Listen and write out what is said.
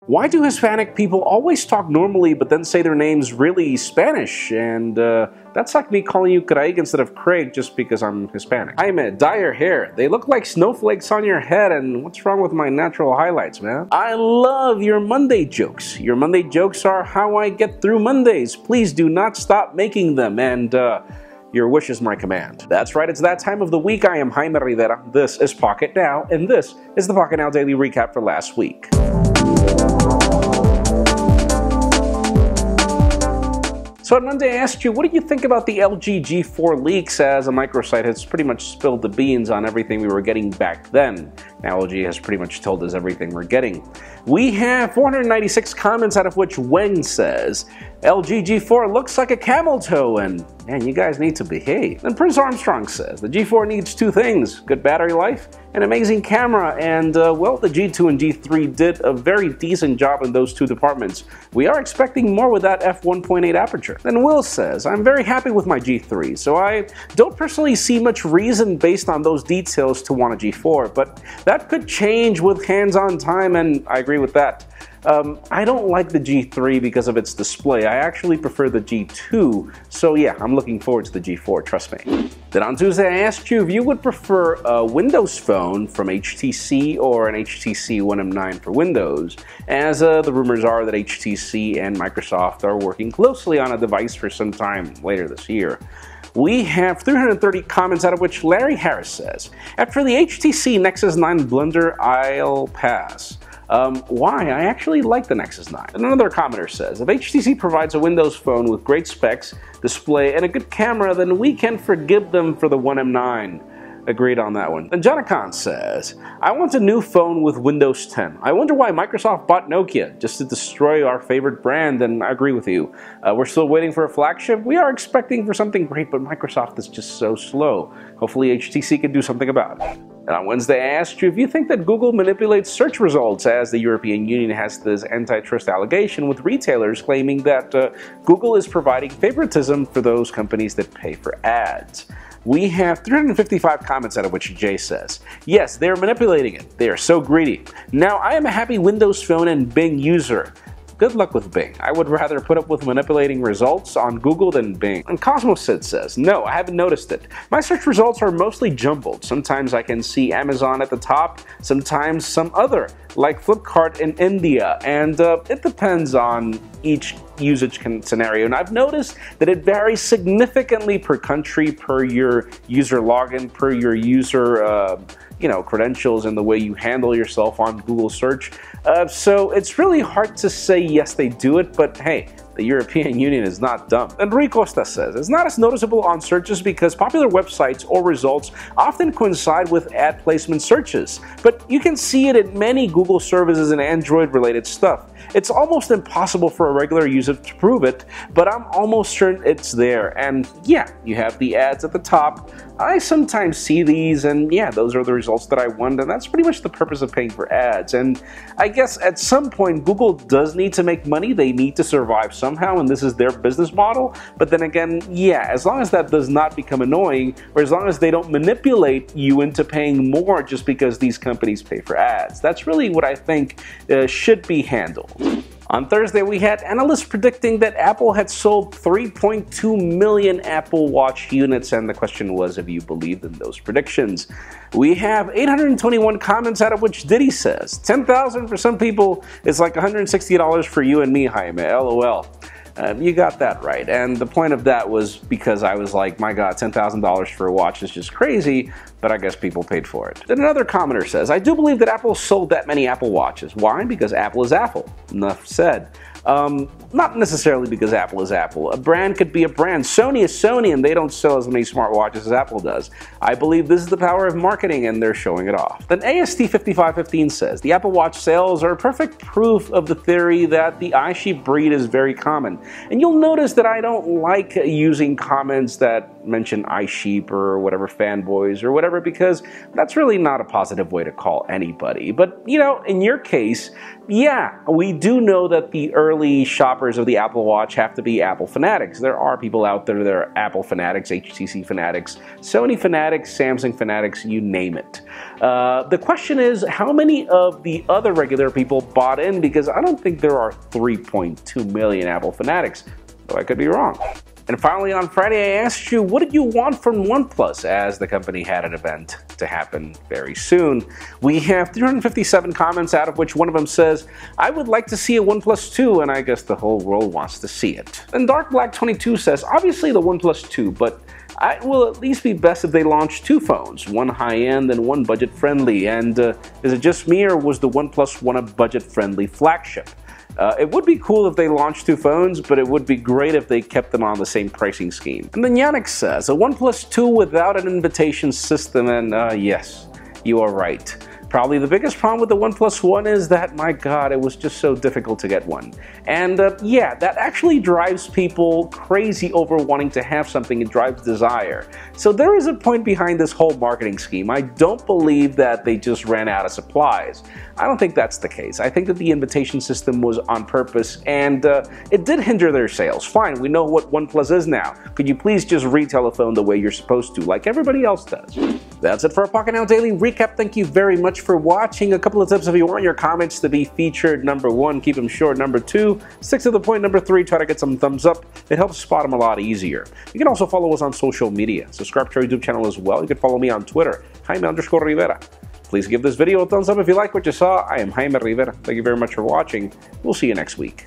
Why do Hispanic people always talk normally but then say their name's really Spanish? And that's like me calling you Craig instead of Craig just because I'm Hispanic. I admit, dye your hair. They look like snowflakes on your head, and what's wrong with my natural highlights, man? I love your Monday jokes. Your Monday jokes are how I get through Mondays. Please do not stop making them, and your wish is my command. That's right, it's that time of the week. I am Jaime Rivera. This is Pocket Now, and this is the Pocketnow Daily Recap for last week. So on Monday I asked you, what do you think about the LG G4 leaks, as a microsite has pretty much spilled the beans on everything we were getting back then. Now LG has pretty much told us everything we're getting. We have 496 comments, out of which Wen says, LG G4 looks like a camel toe, and man, you guys need to behave. And Prince Armstrong says, the G4 needs two things, good battery life, an amazing camera, and well, the G2 and G3 did a very decent job in those two departments. We are expecting more with that f1.8 aperture. Then Will says, I'm very happy with my G3, so I don't personally see much reason based on those details to want a G4, but that could change with hands-on time, and I agree with that. I don't like the G3 because of its display. I actually prefer the G2, so yeah, I'm looking forward to the G4, trust me. Then on Tuesday I asked you if you would prefer a Windows phone from HTC or an HTC One M9 for Windows, as the rumors are that HTC and Microsoft are working closely on a device for some time later this year. We have 330 comments, out of which Larry Harris says, after the HTC Nexus 9 blunder, I'll pass. Why? I actually like the Nexus 9. And another commenter says, if HTC provides a Windows phone with great specs, display, and a good camera, then we can forgive them for the One M9. Agreed on that one. And Jonathan says, I want a new phone with Windows 10. I wonder why Microsoft bought Nokia, just to destroy our favorite brand, and I agree with you. We're still waiting for a flagship. We are expecting for something great, but Microsoft is just so slow. Hopefully HTC can do something about it. And on Wednesday I asked you if you think that Google manipulates search results, as the European Union has this antitrust allegation with retailers claiming that Google is providing favoritism for those companies that pay for ads. We have 355 comments, out of which Jay says, yes, they're manipulating it. They are so greedy. Now, I am a happy Windows Phone and Bing user. Good luck with Bing. I would rather put up with manipulating results on Google than Bing. And Cosmos says, no, I haven't noticed it. My search results are mostly jumbled. Sometimes I can see Amazon at the top, sometimes some other, like Flipkart in India, and it depends on each usage scenario. And I've noticed that it varies significantly per country, per your user login, per your user credentials, and the way you handle yourself on Google search. So it's really hard to say yes, they do it, but hey, the European Union is not dumb. And Rui Costa says, it's not as noticeable on searches because popular websites or results often coincide with ad placement searches, but you can see it in many Google services and Android-related stuff. It's almost impossible for a regular user to prove it, but I'm almost certain it's there. And yeah, you have the ads at the top. I sometimes see these, and yeah, those are the results that I want, and that's pretty much the purpose of paying for ads. And I guess at some point, Google does need to make money. They need to survive somehow, and this is their business model. But then again, yeah, as long as that does not become annoying, or as long as they don't manipulate you into paying more just because these companies pay for ads, that's really what I think should be handled. On Thursday, we had analysts predicting that Apple had sold 3.2 million Apple Watch units, and the question was if you believed in those predictions. We have 821 comments, out of which Diddy says, 10,000 for some people is like $160 for you and me, Jaime, LOL. You got that right, and the point of that was because I was like, my god, $10,000 for a watch is just crazy, but I guess people paid for it. Then another commenter says, I do believe that Apple sold that many Apple Watches. Why? Because Apple is Apple. Enough said. Not necessarily because Apple is Apple. A brand could be a brand. Sony is Sony, and they don't sell as many smartwatches as Apple does. I believe this is the power of marketing, and they're showing it off. Then AST5515 says, the Apple Watch sales are perfect proof of the theory that the eye-sheep breed is very common. And you'll notice that I don't like using comments that mention iSheep or whatever fanboys or whatever, because that's really not a positive way to call anybody. But, you know, in your case, yeah, we do know that the early shoppers of the Apple Watch have to be Apple fanatics. There are people out there that are Apple fanatics, HTC fanatics, Sony fanatics, Samsung fanatics, you name it. The question is, how many of the other regular people bought in? Because I don't think there are 3.2 million Apple fanatics, though I could be wrong. And finally, on Friday, I asked you, what did you want from OnePlus, as the company had an event to happen very soon. We have 357 comments, out of which one of them says, I would like to see a OnePlus 2, and I guess the whole world wants to see it. And Dark Black 22 says, obviously the OnePlus 2, but it will at least be best if they launch two phones, one high-end and one budget-friendly. And is it just me, or was the OnePlus One a budget-friendly flagship? It would be cool if they launched two phones, but it would be great if they kept them on the same pricing scheme. And then Yannick says, a OnePlus 2 without an invitation system, and yes, you are right. Probably the biggest problem with the OnePlus One is that, my God, it was just so difficult to get one. And yeah, that actually drives people crazy over wanting to have something. It drives desire. So there is a point behind this whole marketing scheme. I don't believe that they just ran out of supplies. I don't think that's the case. I think that the invitation system was on purpose, and it did hinder their sales. Fine, we know what OnePlus is now. Could you please just retail a phone the way you're supposed to, like everybody else does? That's it for our Pocketnow Daily Recap. Thank you very much for watching. A couple of tips if you want your comments to be featured. Number 1, keep them short. Number 2, stick to the point. Number 3, try to get some thumbs up. It helps spot them a lot easier. You can also follow us on social media. Subscribe to our YouTube channel as well. You can follow me on Twitter, Jaime_Rivera. Please give this video a thumbs up if you like what you saw. I am Jaime Rivera. Thank you very much for watching. We'll see you next week.